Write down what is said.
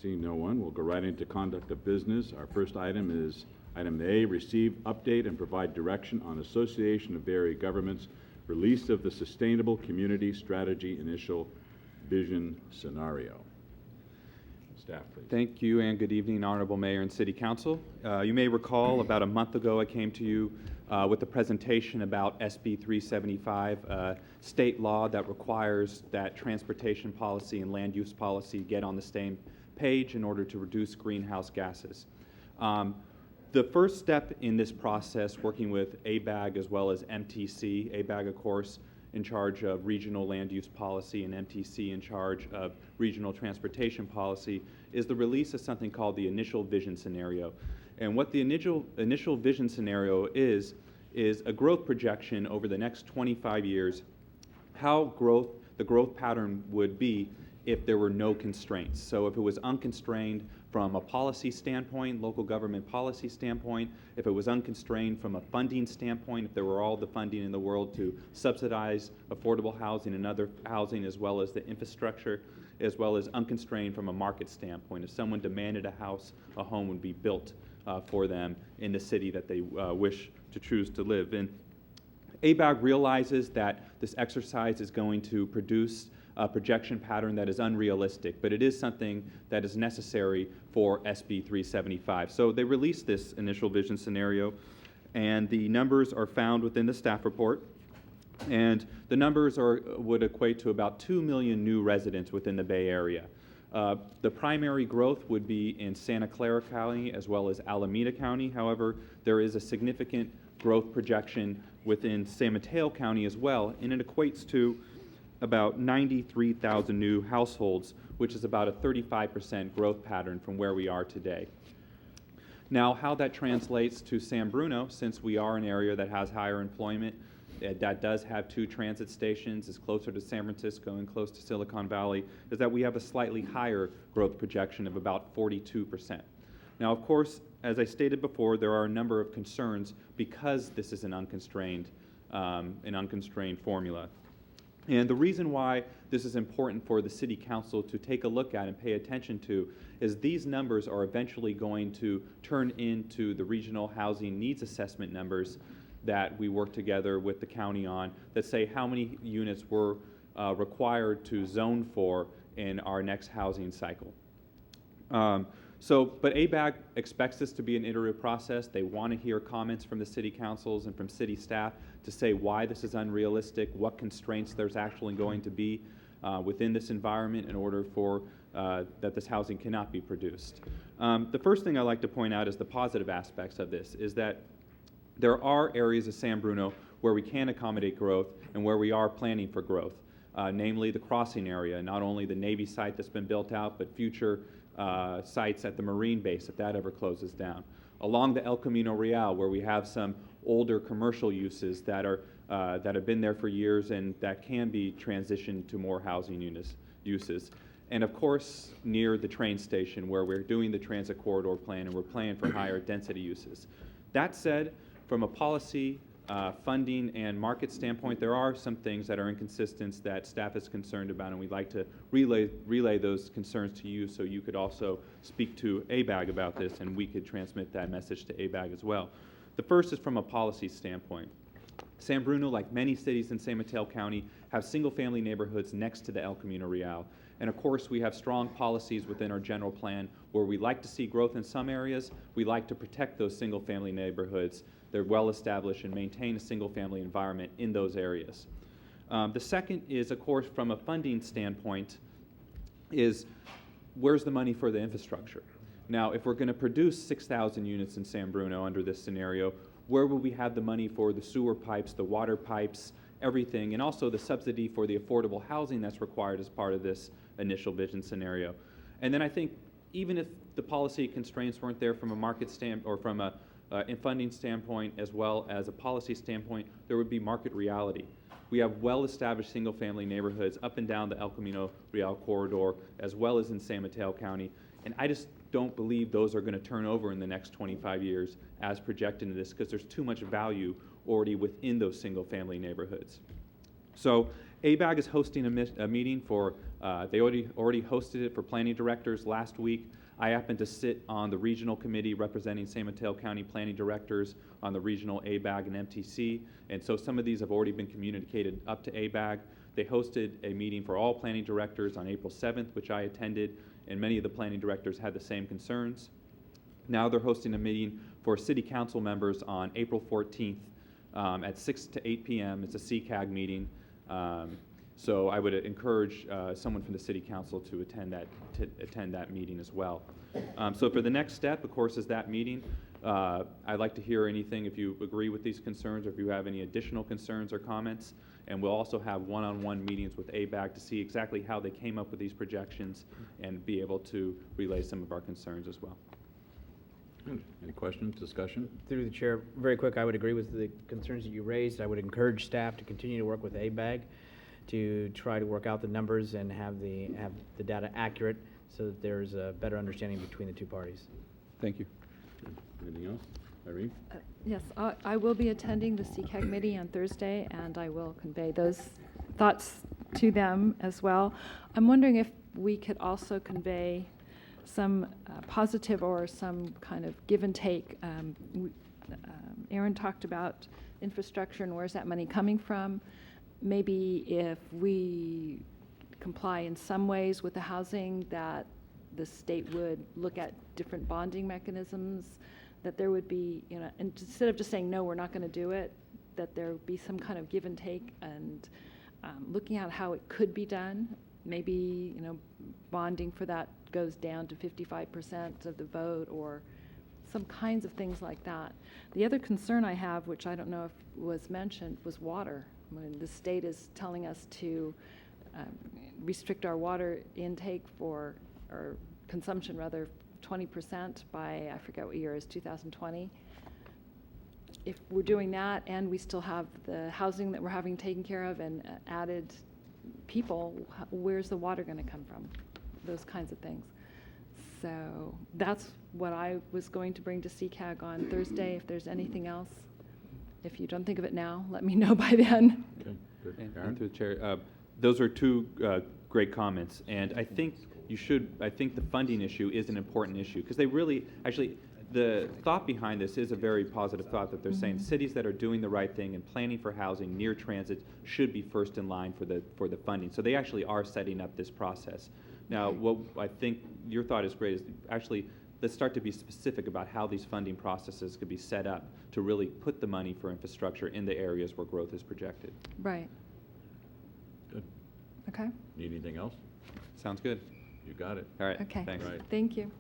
Seeing no one, we'll go right into conduct of business. Our first item is item A, receive, update, and provide direction on Association of Area Governments release of the Sustainable Community Strategy Initial Vision Scenario. Staff, please. Thank you, and good evening, Honorable Mayor and City Council. You may recall about a month ago I came to you with a presentation about SB 375, state law that requires that transportation policy and land use policy get on the same page in order to reduce greenhouse gases. The first step in this process, working with ABAG as well as MTC, ABAG, of course, in charge of regional land use policy and MTC in charge of regional transportation policy, is the release of something called the initial vision scenario. And what the initial vision scenario is a growth projection over the next 25 years, how the growth pattern would be if there were no constraints. So if it was unconstrained from a policy standpoint, local government policy standpoint, if it was unconstrained from a funding standpoint, if there were all the funding in the world to subsidize affordable housing and other housing, as well as the infrastructure, as well as unconstrained from a market standpoint. If someone demanded a house, a home would be built for them in the city that they wish to choose to live in. ABAG realizes that this exercise is going to produce a projection pattern that is unrealistic, but it is something that is necessary for SB 375. So they released this initial vision scenario, and the numbers are found within the staff report. And the numbers would equate to about 2 million new residents within the Bay Area. The primary growth would be in Santa Clara County as well as Alameda County. However, there is a significant growth projection within San Mateo County as well, and it equates to about 93,000 new households, which is about a 35% growth pattern from where we are today. Now, how that translates to San Bruno, since we are an area that has higher employment, that does have 2 transit stations, is closer to San Francisco and close to Silicon Valley, is that we have a slightly higher growth projection of about 42%. Now, of course, as I stated before, there are a number of concerns because this is an unconstrained formula. And the reason why this is important for the City Council to take a look at and pay attention to is these numbers are eventually going to turn into the regional housing needs assessment numbers that we work together with the county on that say how many units we're required to zone for in our next housing cycle. But ABAG expects this to be an iterative process. They want to hear comments from the city councils and from city staff to say why this is unrealistic, what constraints there's actually going to be within this environment in order for that this housing cannot be produced. The first thing I'd like to point out is the positive aspects of this, is that there are areas of San Bruno where we can accommodate growth and where we are planning for growth, namely the crossing area, not only the Navy site that's been built out, but future sites at the Marine base if that ever closes down. Along the El Camino Real, where we have some older commercial uses that have been there for years and that can be transitioned to more housing uses. And of course, near the train station where we're doing the transit corridor plan and we're planning for higher density uses. That said, from a policy, funding, and market standpoint, there are some things that are inconsistent that staff is concerned about, and we'd like to relay those concerns to you so you could also speak to ABAG about this and we could transmit that message to ABAG as well. The first is from a policy standpoint. San Bruno, like many cities in San Mateo County, have single-family neighborhoods next to the El Camino Real. And of course, we have strong policies within our general plan where we like to see growth in some areas. We like to protect those single-family neighborhoods. They're well established and maintain a single-family environment in those areas. The second is, of course, from a funding standpoint, is where's the money for the infrastructure? Now, if we're going to produce 6,000 units in San Bruno under this scenario, where will we have the money for the sewer pipes, the water pipes, everything, and also the subsidy for the affordable housing that's required as part of this initial vision scenario? And then I think even if the policy constraints weren't there from a market or from a funding standpoint as well as a policy standpoint, there would be market reality. We have well-established single-family neighborhoods up and down the El Camino Real corridor as well as in San Mateo County, and I just don't believe those are going to turn over in the next 25 years as projected in this because there's too much value already within those single-family neighborhoods. So ABAG is hosting a meeting for, they already hosted it for planning directors last week. I happen to sit on the regional committee representing San Mateo County planning directors on the regional ABAG and MTC, and so some of these have already been communicated up to ABAG. They hosted a meeting for all planning directors on April 7th, which I attended, and many of the planning directors had the same concerns. Now they're hosting a meeting for city council members on April 14th at 6 to 8 p.m. It's a CCAG meeting. So I would encourage someone from the city council to attend that meeting as well. So for the next step, of course, is that meeting. I'd like to hear anything if you agree with these concerns or if you have any additional concerns or comments. And we'll also have one-on-one meetings with ABAG to see exactly how they came up with these projections and be able to relay some of our concerns as well. Any questions, discussion? Through the chair, very quick, I would agree with the concerns that you raised. I would encourage staff to continue to work with ABAG to try to work out the numbers and have the data accurate so that there's a better understanding between the two parties. Thank you. Anything else? Irene? Yes, I will be attending the CCAG meeting on Thursday, and I will convey those thoughts to them as well. I'm wondering if we could also convey some positive or some kind of give and take. Aaron talked about infrastructure and where's that money coming from. Maybe if we comply in some ways with the housing, that the state would look at different bonding mechanisms, that there would be, and instead of just saying, no, we're not going to do it, that there would be some kind of give and take and looking at how it could be done. Maybe, bonding for that goes down to 55% of the vote or some kinds of things like that. The other concern I have, which I don't know if was mentioned, was water. When the state is telling us to restrict our water intake or consumption rather, 20% by, I forget what year it is, 2020. If we're doing that and we still have the housing that we're having taken care of and added people, where's the water going to come from? Those kinds of things. So that's what I was going to bring to CCAG on Thursday. If there's anything else, if you don't think of it now, let me know by then. Okay, good. And Aaron? through the chair, those are two great comments, and I think the funding issue is an important issue because they really, actually, the thought behind this is a very positive thought that they're saying cities that are doing the right thing and planning for housing near transit should be first in line for the funding. So they actually are setting up this process. Now, what I think your thought is great is actually let's start to be specific about how these funding processes could be set up to really put the money for infrastructure in the areas where growth is projected. Right. Good. Okay. Need anything else? Sounds good. You got it. All right. Okay. Thanks. Right. Thank you.